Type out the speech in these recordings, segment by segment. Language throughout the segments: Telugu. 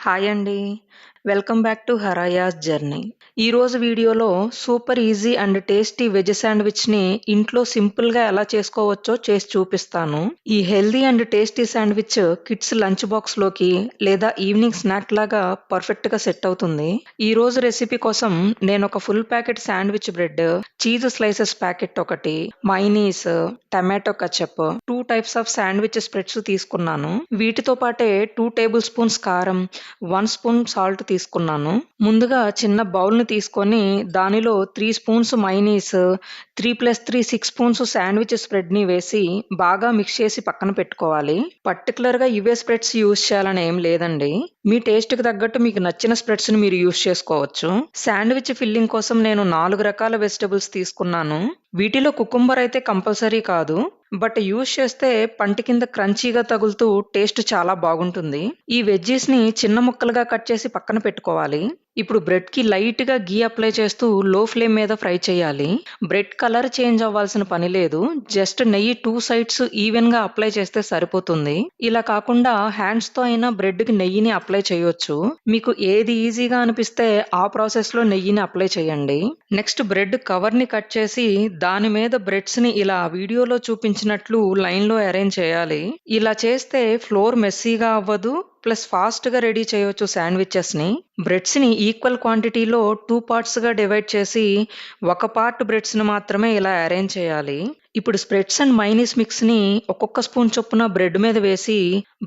హాయ్ అండి. Welcome back to Haraya's journey. ఈరోజు వీడియోలో super easy and tasty veg శాండ్విచ్‌ని ఇంట్లో సింపుల్‌గా ఎలా చేసుకోవచ్చో చేసి చూపిస్తాను. ఈ healthy and tasty sandwich kids lunch బాక్స్‌లోకి లేదా ఈవినింగ్ స్నాక్ లాగా పర్ఫెక్ట్‌గా సెట్ అవుతుంది. ఈరోజు రెసిపీ కోసం నేను ఒక full packet sandwich bread, cheese slices packet ఒకటి, mayonnaise, tomato ketchup, 2 types of sandwich spreads తీసుకున్నాను. వీటితో పాటే 2 టేబుల్ స్పూన్స్ కారం, 1 స్పూన్ సాల్ట్ తీసుకున్నాను. ముందుగా చిన్న బౌల్‌ని తీసుకొని దానిలో 3 స్పూన్స్ మయోనీస్, 3+3 6 స్పూన్స్ శాండ్విచ్ స్ప్రెడ్‌ని వేసి బాగా మిక్స్ చేసి పక్కన పెట్టుకోవాలి. పర్టిక్యులర్‌గా ఇవే స్ప్రెడ్స్ యూజ్ చేయాలని ఏం లేదండి. మీ టేస్ట్‌కి తగ్గట్టు మీకు నచ్చిన స్ప్రెడ్స్‌ని మీరు యూజ్ చేసుకోవచ్చు. శాండ్విచ్ ఫిల్లింగ్ కోసం నేను 4 రకాల వెజిటబుల్స్ తీసుకున్నాను. వీటిలో కుకుంబర్ అయితే కంపల్సరీ కాదు. బట్ యూజ్ చేస్తే పంటి కింద క్రంచీగా తగులుతూ టేస్ట్ చాలా బాగుంటుంది. ఈ వెజ్జీస్‌ని చిన్న ముక్కలుగా కట్ చేసి పక్కన పెట్టుకోవాలి. ఇప్పుడు బ్రెడ్‌కి లైట్‌గా ఘీ అప్లై చేస్తూ లో ఫ్లేమ్ మీద ఫ్రై చేయాలి. బ్రెడ్ కలర్ చేంజ్ అవ్వాల్సిన పని లేదు. జస్ట్ నెయ్యి 2 సైడ్స్ ఈవెన్‌గా అప్లై చేస్తే సరిపోతుంది. ఇలా కాకుండా హ్యాండ్స్‌తో అయినా బ్రెడ్‌కి నెయ్యిని అప్లై చేయొచ్చు. మీకు ఏది ఈజీగా అనిపిస్తే ఆ ప్రాసెస్‌లో నెయ్యిని అప్లై చేయండి. నెక్స్ట్ బ్రెడ్ కవర్‌ని కట్ చేసి దాని మీద బ్రెడ్స్‌ని ఇలా వీడియోలో చూపించినట్లు లైన్‌లో అరేంజ్ చేయాలి. ఇలా చేస్తే ఫ్లోర్ మెస్సీగా అవ్వదు. ప్లస్ ఫాస్ట్‌గా రెడీ చేయొచ్చు శాండ్‌విచెస్‌ని. బ్రెడ్స్‌ని ఈక్వల్ క్వాంటిటీలో 2 పార్ట్స్‌గా డివైడ్ చేసి ఒక పార్ట్ బ్రెడ్స్‌ని మాత్రమే ఇలా అరేంజ్ చేయాలి. ఇప్పుడు స్ప్రెడ్స్ అండ్ మయోనీస్ మిక్స్‌ని ఒక్కొక్క స్పూన్ చొప్పున బ్రెడ్ మీద వేసి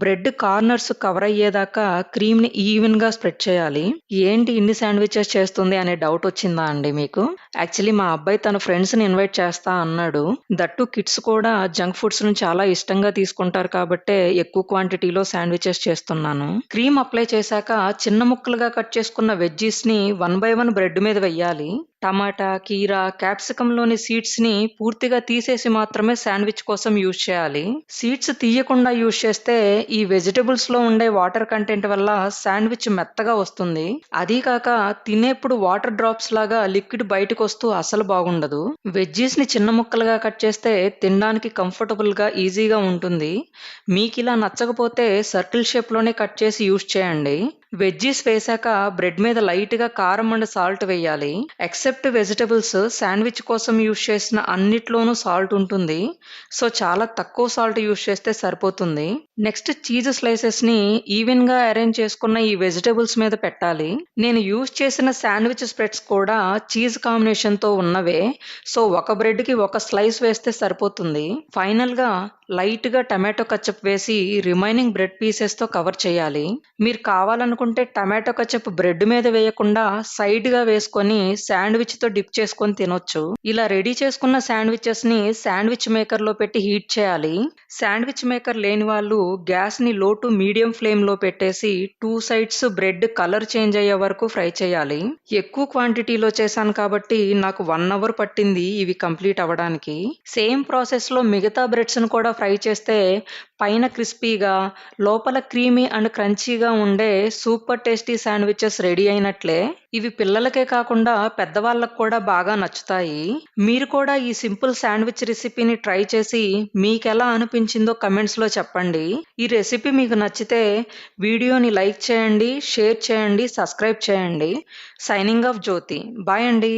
బ్రెడ్ కార్నర్స్ కవర్ అయ్యేదాకా క్రీమ్‌ని ఈవెన్‌గా స్ప్రెడ్ చేయాలి. ఏంటి ఇన్ని శాండ్‌విచెస్ చేస్తుంది అనే డౌట్ వచ్చిందా అండి మీకు? యాక్చువల్లీ మా అబ్బాయి తన ఫ్రెండ్స్‌ని ఇన్వైట్ చేస్తా అన్నాడు. దట్ టూ కిడ్స్ కూడా జంక్ ఫుడ్స్‌ని చాలా ఇష్టంగా తీసుకుంటారు కాబట్టే ఎక్కువ క్వాంటిటీలో శాండ్‌విచెస్ చేస్తున్నాను. క్రీమ్ అప్లై చేశాక చిన్న ముక్కలుగా కట్ చేసుకున్న వెజ్జీస్‌ని 1 బై 1 బ్రెడ్ మీద వెయ్యాలి. టమాటా, కీరా, క్యాప్సికమ్‌లోని సీడ్స్‌ని పూర్తిగా తీసేసి మాత్రమే శాండ్‌విచ్ కోసం యూజ్ చేయాలి. సీడ్స్ తీయకుండా యూజ్ చేస్తే ఈ వెజిటబుల్స్‌లో ఉండే వాటర్ కంటెంట్ వల్ల శాండ్‌విచ్ మెత్తగా వస్తుంది. అదీ కాక తినేప్పుడు వాటర్ డ్రాప్స్ లాగా లిక్విడ్ బయటకొస్తూ అసలు బాగుండదు. వెజ్జీస్‌ని చిన్న ముక్కలుగా కట్ చేస్తే తినడానికి కంఫర్టబుల్‌గా, ఈజీగా ఉంటుంది. మీకిలా నచ్చకపోతే సర్కిల్ షేప్‌లోనే కట్ చేసి యూజ్ చేయండి. వెజ్జీస్ వేశాక బ్రెడ్ మీద లైట్‌గా కారం అండ్ సాల్ట్ వేయాలి. ఎక్సెప్ట్ వెజిటబుల్స్ శాండ్‌విచ్ కోసం యూజ్ చేసిన అన్నిట్లోనూ సాల్ట్ ఉంటుంది. సో, చాలా తక్కువ సాల్ట్ యూజ్ చేస్తే సరిపోతుంది. నెక్స్ట్ చీజ్ స్లైసెస్‌ని ఈవెన్‌గా అరేంజ్ చేసుకున్న ఈ వెజిటబుల్స్ మీద పెట్టాలి. నేను యూజ్ చేసిన శాండ్‌విచ్ స్ప్రెడ్స్ కూడా చీజ్ కాంబినేషన్‌తో ఉన్నవే. సో, ఒక బ్రెడ్‌కి ఒక స్లైస్ వేస్తే సరిపోతుంది. ఫైనల్‌గా లైట్‌గా టమాటో కెచప్ వేసి రిమైనింగ్ బ్రెడ్ పీసెస్‌తో కవర్ చేయాలి. మీరు కావాలనుకుంటే టమాటో కెచప్ బ్రెడ్ మీద వేయకుండా సైడ్‌గా వేసుకొని శాండ్‌విచ్‌తో డిప్ చేసుకొని తినొచ్చు. ఇలా రెడీ చేసుకున్న శాండ్‌విచెస్‌ని శాండ్‌విచ్ మేకర్‌లో పెట్టి హీట్ చేయాలి. శాండ్‌విచ్ మేకర్ లేని వాళ్ళు గ్యాస్‌ని లో టు మీడియం ఫ్లేమ్‌లో పెట్టేసి 2 సైడ్స్ బ్రెడ్ కలర్ చేంజ్ అయ్యే వరకు ఫ్రై చేయాలి. ఎక్కువ క్వాంటిటీలో చేశాను కాబట్టి నాకు 1 అవర్ పట్టింది ఇవి కంప్లీట్ అవ్వడానికి. సేమ్ ప్రాసెస్‌లో మిగతా బ్రెడ్స్‌ని కూడా ఫ్రై చేస్తే పైన క్రిస్పీగా, లోపల క్రీమీ అండ్ క్రంచీగా ఉండే సూపర్ టేస్టీ శాండ్‌విచెస్ రెడీ అయినట్లే. ఇవి పిల్లలకే కాకుండా పెద్దవాళ్ళకి కూడా బాగా నచ్చుతాయి. మీరు కూడా ఈ సింపుల్ శాండ్‌విచ్ రెసిపీని ట్రై చేసి మీకెలా అనిపించిందో కమెంట్స్‌లో చెప్పండి. ఈ రెసిపీ మీకు నచ్చితే వీడియోని లైక్ చేయండి, షేర్ చేయండి, సబ్స్క్రైబ్ చేయండి. సైనింగ్ ఆఫ్ జ్యోతి. బాయ్ అండి.